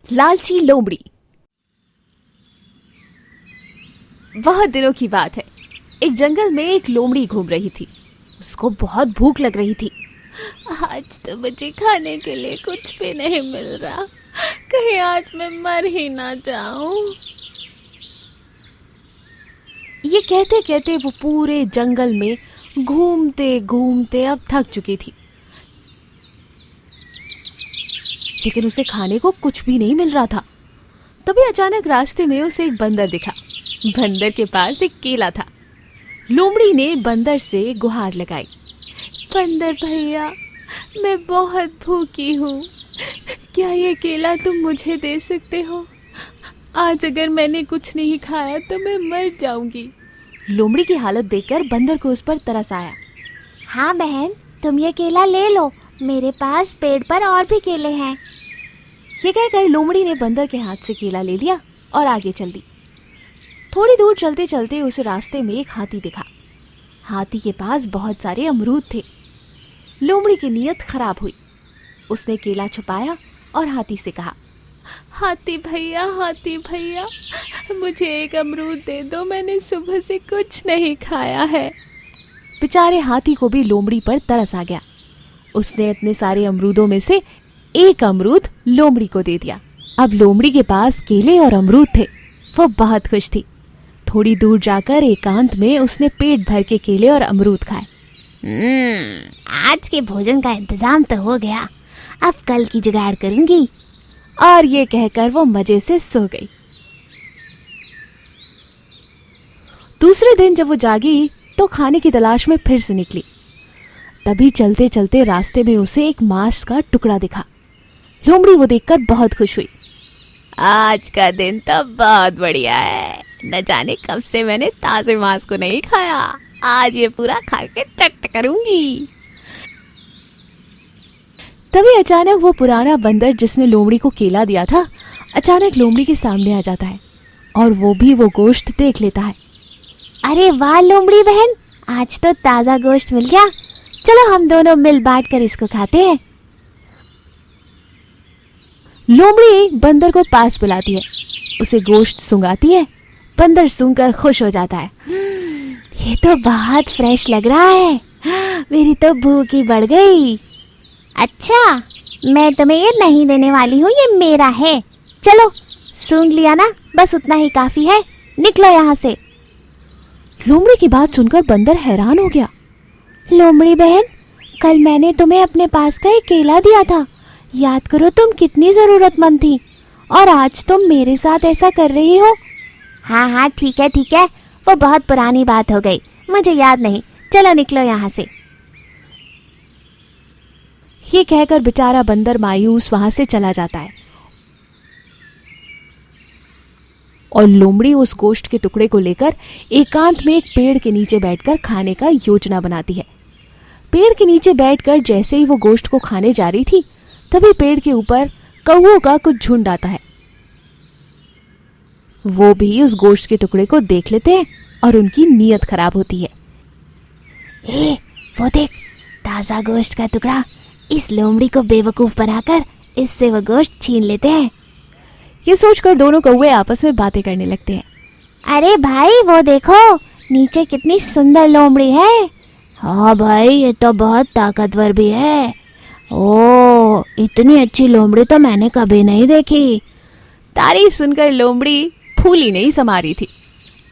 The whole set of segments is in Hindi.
लालची लोमड़ी। बहुत दिनों की बात है, एक जंगल में एक लोमड़ी घूम रही थी। उसको बहुत भूख लग रही थी। आज तो मुझे खाने के लिए कुछ भी नहीं मिल रहा, कहीं आज मैं मर ही ना जाऊं। ये कहते कहते वो पूरे जंगल में घूमते घूमते अब थक चुकी थी, लेकिन उसे खाने को कुछ भी नहीं मिल रहा था। तभी अचानक रास्ते में उसे एक बंदर दिखा। बंदर के पास एक केला था। लोमड़ी ने बंदर से गुहार लगाई, बंदर भैया, मैं बहुत भूखी हूँ, क्या ये केला तुम मुझे दे सकते हो? आज अगर मैंने कुछ नहीं खाया तो मैं मर जाऊंगी। लोमड़ी की हालत देखकर बंदर को उस पर तरस आया। हाँ बहन, तुम ये केला ले लो, मेरे पास पेड़ पर और भी केले हैं। ये कहकर लोमड़ी ने बंदर के हाथ से केला ले लिया और आगे चल दी। थोड़ी दूर चलते चलते उसे रास्ते में एक हाथी दिखा। हाथी के पास बहुत सारे अमरूद थे। लोमड़ी की नीयत खराब हुई। उसने केला छुपाया और हाथी से कहा, हाथी भैया, मुझे एक अमरूद दे दो, मैंने सुबह से कुछ नहीं खाया है। बेचारे हाथी को भी लोमड़ी पर तरस आ गया। उसने इतने सारे अमरूदों में से एक अमरूद लोमड़ी को दे दिया। अब लोमड़ी के पास केले और अमरूद थे। वो बहुत खुश थी। थोड़ी दूर जाकर एकांत में उसने पेट भर के केले और अमरूद खाए। आज के भोजन का इंतजाम तो हो गया, अब कल की जुगाड़ करूंगी। और ये कहकर वो मजे से सो गई। दूसरे दिन जब वो जागी तो खाने की तलाश में फिर से निकली। तभी चलते चलते रास्ते में उसे एक मांस का टुकड़ा दिखा। लोमड़ी वो देखकर बहुत खुश हुई। आज का दिन तो बहुत बढ़िया है, न जाने कब से मैंने ताजे मांस को नहीं खाया, आज ये पूरा खा के चट करूंगी। तभी अचानक वो पुराना बंदर जिसने लोमड़ी को केला दिया था, अचानक लोमड़ी के सामने आ जाता है और वो भी वो गोश्त देख लेता है। अरे वाह लोमड़ी बहन, आज तो ताज़ा गोश्त मिल गया, चलो हम दोनों मिल बांट कर इसको खाते हैं। लोमड़ी बंदर को पास बुलाती है, उसे गोश्त सूंघाती है। बंदर सूंघकर खुश हो जाता है। ये तो बहुत फ्रेश लग रहा है, मेरी तो भूख ही बढ़ गई। अच्छा, मैं तुम्हें ये नहीं देने वाली हूँ, ये मेरा है। चलो, सूंघ लिया ना, बस उतना ही काफी है, निकलो यहाँ से। लोमड़ी की बात सुनकर बंदर हैरान हो गया। लोमड़ी बहन, कल मैंने तुम्हें अपने पास का एक केला दिया था, याद करो तुम कितनी जरूरतमंद थी, और आज तुम मेरे साथ ऐसा कर रही हो। हाँ, ठीक है, वो बहुत पुरानी बात हो गई, मुझे याद नहीं, चलो निकलो यहाँ से। ये कहकर बेचारा बंदर मायूस वहां से चला जाता है और लोमड़ी उस गोश्त के टुकड़े को लेकर एकांत में एक पेड़ के नीचे बैठकर खाने का योजना बनाती है। पेड़ के नीचे बैठकर जैसे ही वो गोश्त को खाने जा रही थी, तभी पेड़ के ऊपर कौओं का कुछ झुंड आता है। वो भी उस गोश्त के टुकड़े को देख लेते हैं और उनकी नीयत खराब होती है। वो देख, ताजा गोश्त का टुकड़ा, इस लोमड़ी को बेवकूफ बनाकर इससे वो गोश्त छीन लेते हैं। ये सोचकर दोनों कौवे आपस में बातें करने लगते हैं। अरे भाई, वो देखो नीचे कितनी सुंदर लोमड़ी है। हाँ भाई, ये तो बहुत ताकतवर भी है। ओह, इतनी अच्छी लोमड़ी तो मैंने कभी नहीं देखी। तारीफ सुनकर लोमड़ी फूली नहीं समा रही थी।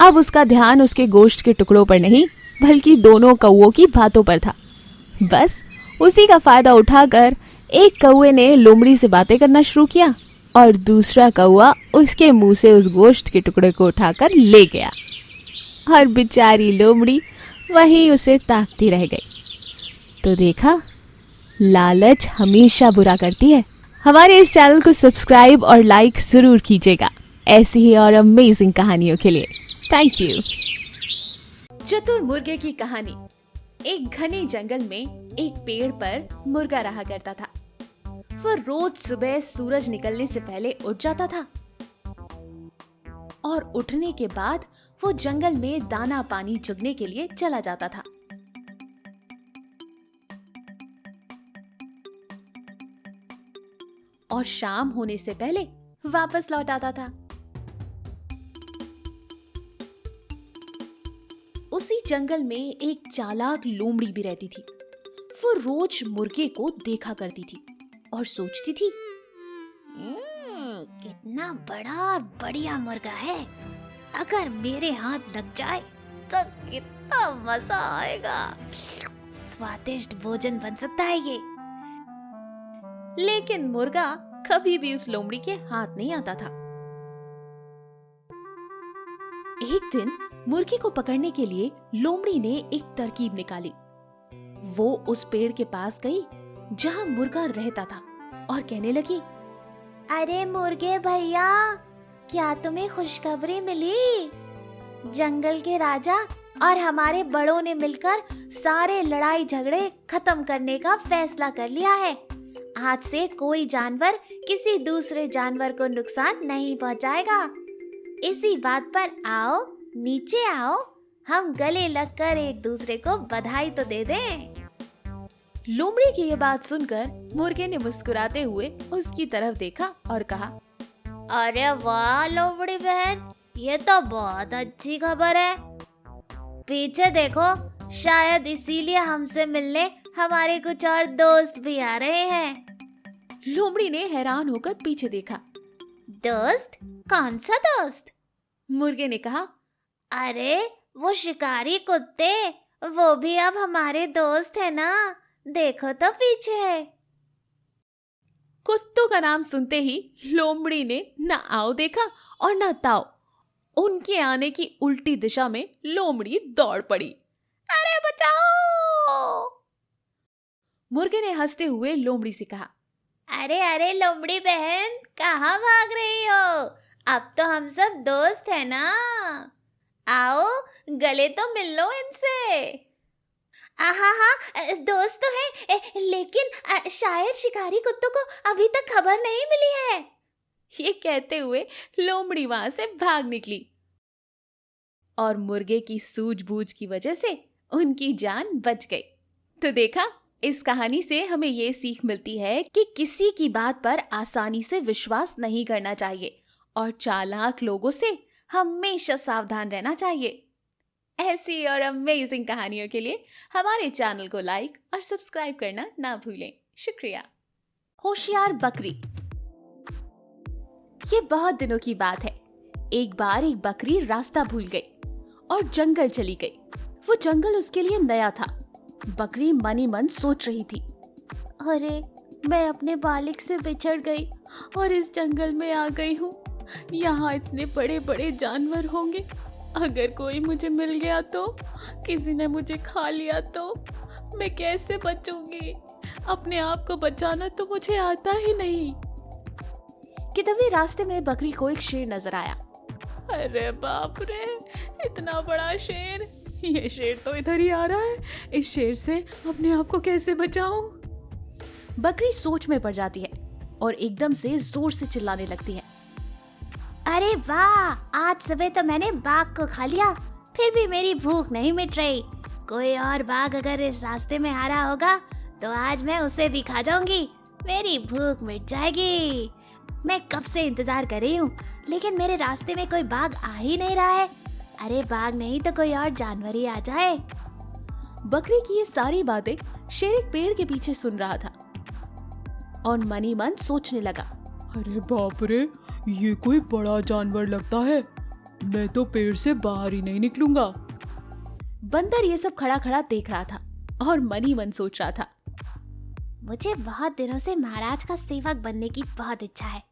अब उसका ध्यान उसके गोश्त के टुकड़ों पर नहीं, बल्कि दोनों कौवों की बातों पर था। बस उसी का फायदा उठाकर एक कौवे ने लोमड़ी से बातें करना शुरू किया और दूसरा कौवा उसके मुंह से उस गोश्त के टुकड़े को उठाकर ले गया और बेचारी लोमड़ी वहीं उसे ताकती रह गई। तो देखा, लालच हमेशा बुरा करती है। हमारे इस चैनल को सब्सक्राइब और लाइक जरूर कीजिएगा ऐसी ही और अमेजिंग कहानियों के लिए। Thank you. चतुर मुर्गे की कहानी। एक घने जंगल में एक पेड़ पर मुर्गा रहा करता था। वह रोज सुबह सूरज निकलने से पहले उठ जाता था और उठने के बाद वो जंगल में दाना पानी चुगने के लिए चला जाता था। और शाम होने से पहले वापस लौट आता था। उसी जंगल में एक चालाक लोमड़ी भी रहती थी। वो रोज मुर्गे को देखा करती थी और सोचती थी, कितना बड़ा और बढ़िया मुर्गा है, अगर मेरे हाथ लग जाए तो कितना मजा आएगा, स्वादिष्ट भोजन बन सकता है ये। लेकिन मुर्गा कभी भी उस लोमड़ी के हाथ नहीं आता था। एक दिन मुर्गे को पकड़ने के लिए लोमड़ी ने एक तरकीब निकाली। वो उस पेड़ के पास गई जहां मुर्गा रहता था और कहने लगी, अरे मुर्गे भैया, क्या तुम्हें खुशखबरी मिली? जंगल के राजा और हमारे बड़ों ने मिलकर सारे लड़ाई झगड़े खत्म करने का फैसला कर लिया है। आज से कोई जानवर किसी दूसरे जानवर को नुकसान नहीं पहुंचाएगा। इसी बात पर आओ, नीचे आओ, हम गले लगकर एक दूसरे को बधाई तो दे दें। लोमड़ी की ये बात सुनकर मुर्गे ने मुस्कुराते हुए उसकी तरफ देखा और कहा, अरे वाह लोमड़ी बहन, ये तो बहुत अच्छी खबर है। पीछे देखो, शायद इसीलिए हमसे मिलने हमारे कुछ और दोस्त भी आ रहे हैं। लोमड़ी ने हैरान होकर पीछे देखा। दोस्त? कौन सा दोस्त? मुर्गे ने कहा, अरे वो शिकारी कुत्ते, वो भी अब हमारे दोस्त है ना, देखो तो पीछे है। कुत्तों का नाम सुनते ही लोमड़ी ने न आओ देखा और न ताओ। उनके आने की उल्टी दिशा में लोमड़ी दौड़ पड़ी। अरे बचाओ! मुर्गे ने हंसते हुए लोमड़ी से कहा, अरे अरे लोमड़ी बहन, कहाँ भाग रही हो? अब तो हम सब दोस्त है ना, आओ गले तो मिल लो इनसे। हाँ, दोस्त तो है, लेकिन शायद शिकारी कुत्तों को अभी तक खबर नहीं मिली है। ये कहते हुए लोमड़ी वहां से भाग निकली और मुर्गे की सूझबूझ की वजह से उनकी जान बच गई। तो देखा, इस कहानी से हमें ये सीख मिलती है कि किसी की बात पर आसानी से विश्वास नहीं करना चाहिए और चालाक लोगों से हमेशा सावधान रहना चाहिए। ऐसी और अमेजिंग कहानियों के लिए हमारे चैनल को लाइक और सब्सक्राइब करना ना भूलें। शुक्रिया। होशियार बकरी। ये बहुत दिनों की बात है। एक बार एक बकरी रास्ता भूल गई और जंगल चली गई। वो जंगल उसके लिए नया था। बकरी मन ही मन सोच रही थी, अरे मैं अपने मालिक से बिछड़ गई और इस जंगल में आ गई हूँ। यहाँ इतने बड़े बड़े जानवर होंगे, अगर कोई मुझे मिल गया तो, किसी ने मुझे खा लिया तो मैं कैसे बचूंगी? अपने आप को बचाना तो मुझे आता ही नहीं। कि तभी रास्ते में बकरी को एक शेर नजर आया। अरे बाप रे, इतना बड़ा शेर! ये शेर तो इधर ही आ रहा है। इस शेर से अपने आप को कैसे बचाऊं? बकरी सोच में पड़ जाती है और एकदम से जोर से चिल्लाने लगती है। अरे वाह, आज सुबह तो मैंने बाघ को खा लिया, फिर भी मेरी भूख नहीं मिट रही। कोई और बाघ अगर इस रास्ते में आ रहा होगा तो आज मैं उसे भी खा जाऊंगी, मेरी भूख मिट जाएगी। मैं कब से इंतजार कर रही हूँ, लेकिन मेरे रास्ते में कोई बाघ आ ही नहीं रहा है। अरे बाघ नहीं तो कोई और जानवर ही आ जाए। बकरी की ये सारी बातें शेर एक पेड़ के पीछे सुन रहा था और मन ही मन सोचने लगा, अरे बाप रे, ये कोई बड़ा जानवर लगता है, मैं तो पेड़ से बाहर ही नहीं निकलूंगा। बंदर ये सब खड़ा खड़ा देख रहा था और मन ही मन सोच रहा था, मुझे बहुत दिनों से महाराज का सेवक बनने की बहुत इच्छा है।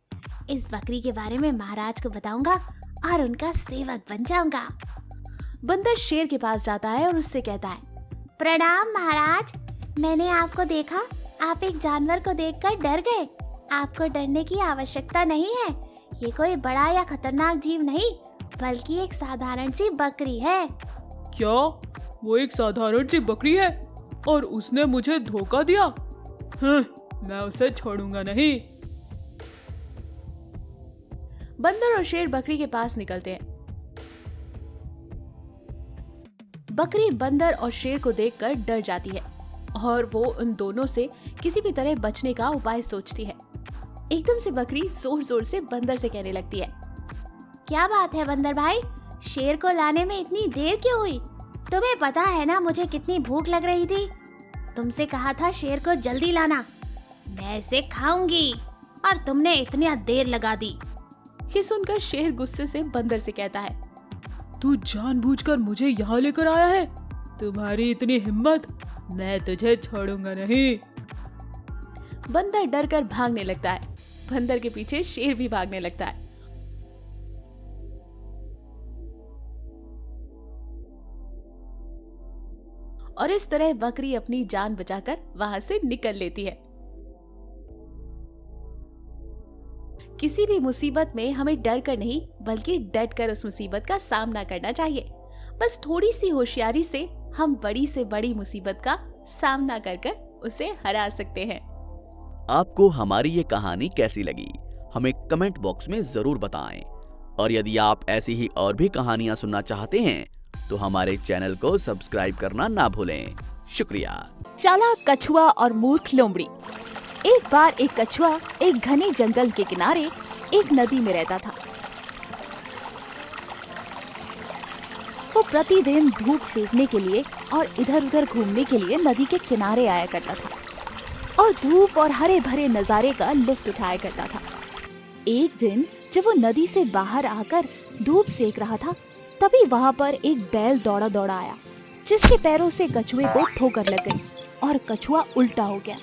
इस बकरी के बारे में महाराज को बताऊंगा और उनका सेवक बन जाऊंगा। बंदर शेर के पास जाता है और उससे कहता है, प्रणाम महाराज, मैंने आपको देखा, आप एक जानवर को देखकर डर गए। आपको डरने की आवश्यकता नहीं है, ये कोई बड़ा या खतरनाक जीव नहीं, बल्कि एक साधारण सी बकरी है। क्या वो एक साधारण सी बकरी है और उसने मुझे धोखा दिया? मैं उसे छोड़ूंगा नहीं। बंदर और शेर बकरी के पास निकलते हैं। बकरी बंदर और शेर को देखकर डर जाती है और वो उन दोनों से किसी भी तरह बचने का उपाय सोचती है। एकदम से बकरी जोर जोर से बंदर से कहने लगती है। क्या बात है बंदर भाई, शेर को लाने में इतनी देर क्यों हुई? तुम्हें पता है ना मुझे कितनी भूख लग रही थी। तुमसे कहा था शेर को जल्दी लाना, मैं इसे खाऊंगी और तुमने इतनी देर लगा दी। ये सुनकर शेर गुस्से से बंदर से कहता है, तू जानबूझकर मुझे यहाँ लेकर आया है? तुम्हारी इतनी हिम्मत, मैं तुझे छोड़ूंगा नहीं। बंदर डर कर भागने लगता है। बंदर के पीछे शेर भी भागने लगता है। और इस तरह बकरी अपनी जान बचाकर वहां से निकल लेती है। किसी भी मुसीबत में हमें डर कर नहीं बल्कि डट कर उस मुसीबत का सामना करना चाहिए। बस थोड़ी सी होशियारी से हम बड़ी से बड़ी मुसीबत का सामना कर कर उसे हरा सकते हैं। आपको हमारी ये कहानी कैसी लगी हमें कमेंट बॉक्स में जरूर बताएं। और यदि आप ऐसी ही और भी कहानियां सुनना चाहते हैं तो हमारे चैनल को सब्सक्राइब करना ना भूलें। शुक्रिया। चालाक कछुआ और मूर्ख लोमड़ी। एक बार एक कछुआ एक घने जंगल के किनारे एक नदी में रहता था। वो प्रतिदिन धूप सेकने के लिए और इधर उधर घूमने के लिए नदी के किनारे आया करता था और धूप और हरे भरे नजारे का लुत्फ उठाया करता था। एक दिन जब वो नदी से बाहर आकर धूप सेक रहा था, तभी वहाँ पर एक बैल दौड़ा दौड़ा आया, जिसके पैरों से कछुए को ठोकर लग गई और कछुआ उल्टा हो गया।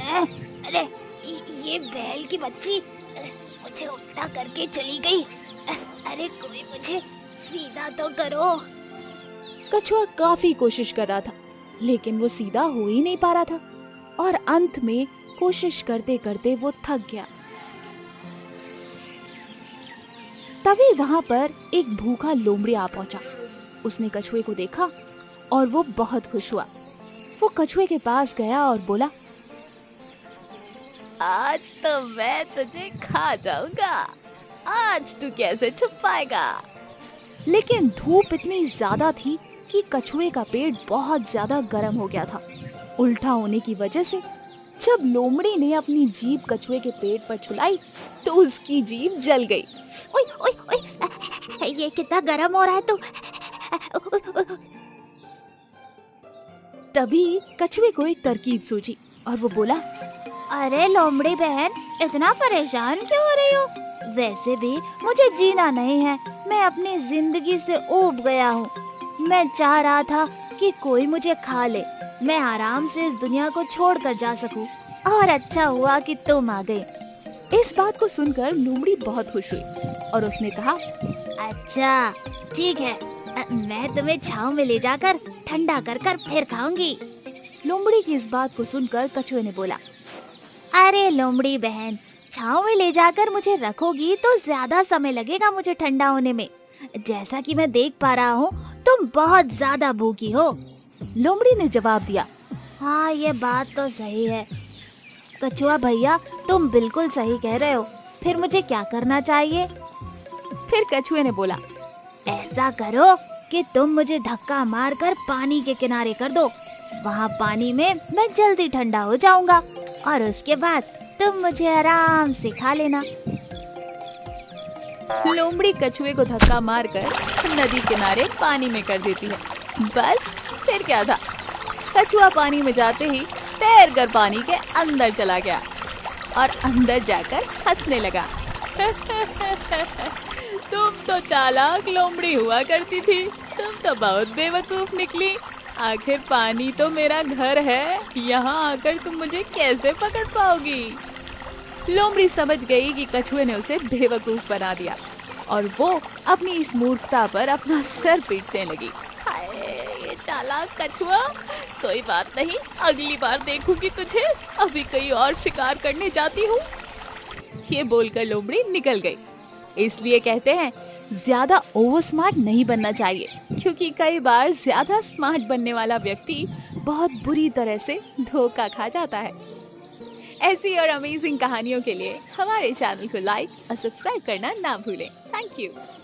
अरे ये बैल की बच्ची मुझे उल्टा करके चली गई। अरे कोई मुझे सीधा तो करो। कछुआ काफी कोशिश कर रहा था, लेकिन वो सीधा हो ही नहीं पा रहा था और अंत में कोशिश करते करते वो थक गया। तभी वहां पर एक भूखा लोमड़ी आ पहुंचा। उसने कछुए को देखा और वो बहुत खुश हुआ। वो कछुए के पास गया और बोला, आज तो मैं तुझे खा जाऊंगा। आज तू कैसे छुप पाएगा? लेकिन धूप इतनी ज्यादा थी कि कछुए का पेट बहुत ज्यादा गर्म हो गया था। उल्टा होने की वजह से जब लोमड़ी ने अपनी जीभ कछुए के पेट पर छुलाई तो उसकी जीभ जल गई। ओए ओए ओए, ये कितना गर्म हो रहा है तू। तभी कछुए को एक तरकीब सूझी और वो बोला, अरे लोमड़ी बहन, इतना परेशान क्यों हो रही हो? वैसे भी मुझे जीना नहीं है, मैं अपनी जिंदगी से ऊब गया हूँ। मैं चाह रहा था कि कोई मुझे खा ले, मैं आराम से इस दुनिया को छोड़कर जा सकूं। और अच्छा हुआ कि तुम आ गए। इस बात को सुनकर लोमड़ी बहुत खुश हुई और उसने कहा, अच्छा ठीक है, मैं तुम्हें छांव में ले जाकर ठंडा कर कर फिर खाऊंगी। लोमड़ी की इस बात को सुनकर कछुए ने बोला, अरे लोमड़ी बहन, छांव में ले जाकर मुझे रखोगी तो ज्यादा समय लगेगा मुझे ठंडा होने में। जैसा कि मैं देख पा रहा हूँ तुम बहुत ज्यादा भूखी हो। लोमड़ी ने जवाब दिया, हाँ ये बात तो सही है कछुआ भैया, तुम बिल्कुल सही कह रहे हो। फिर मुझे क्या करना चाहिए? फिर कछुए ने बोला, ऐसा करो कि तुम मुझे धक्का मारकर पानी के किनारे कर दो। वहाँ पानी में मैं जल्दी ठंडा हो जाऊंगा और उसके बाद तुम मुझे आराम से खा लेना। लोमड़ी कछुए को धक्का मारकर नदी किनारे पानी में कर देती है। बस फिर क्या था, कछुआ पानी में जाते ही तैर कर पानी के अंदर चला गया और अंदर जाकर हंसने लगा। तुम तो चालाक लोमड़ी हुआ करती थी, तुम तो बहुत बेवकूफ निकली। आखिर पानी तो मेरा घर है, यहाँ आकर तुम मुझे कैसे पकड़ पाओगी? लोमड़ी समझ गई कि कछुए ने उसे बेवकूफ बना दिया और वो अपनी इस मूर्खता पर अपना सर पीटने लगी। हाय ये चालाक कछुआ, कोई बात नहीं, अगली बार देखूंगी तुझे, अभी कहीं और शिकार करने जाती हूँ। ये बोलकर लोमड़ी निकल गई। इसलिए कहते हैं ज्यादा ओवर स्मार्ट नहीं बनना चाहिए, क्योंकि कई बार ज्यादा स्मार्ट बनने वाला व्यक्ति बहुत बुरी तरह से धोखा खा जाता है। ऐसी और अमेजिंग कहानियों के लिए हमारे चैनल को लाइक और सब्सक्राइब करना ना भूलें। Thank you.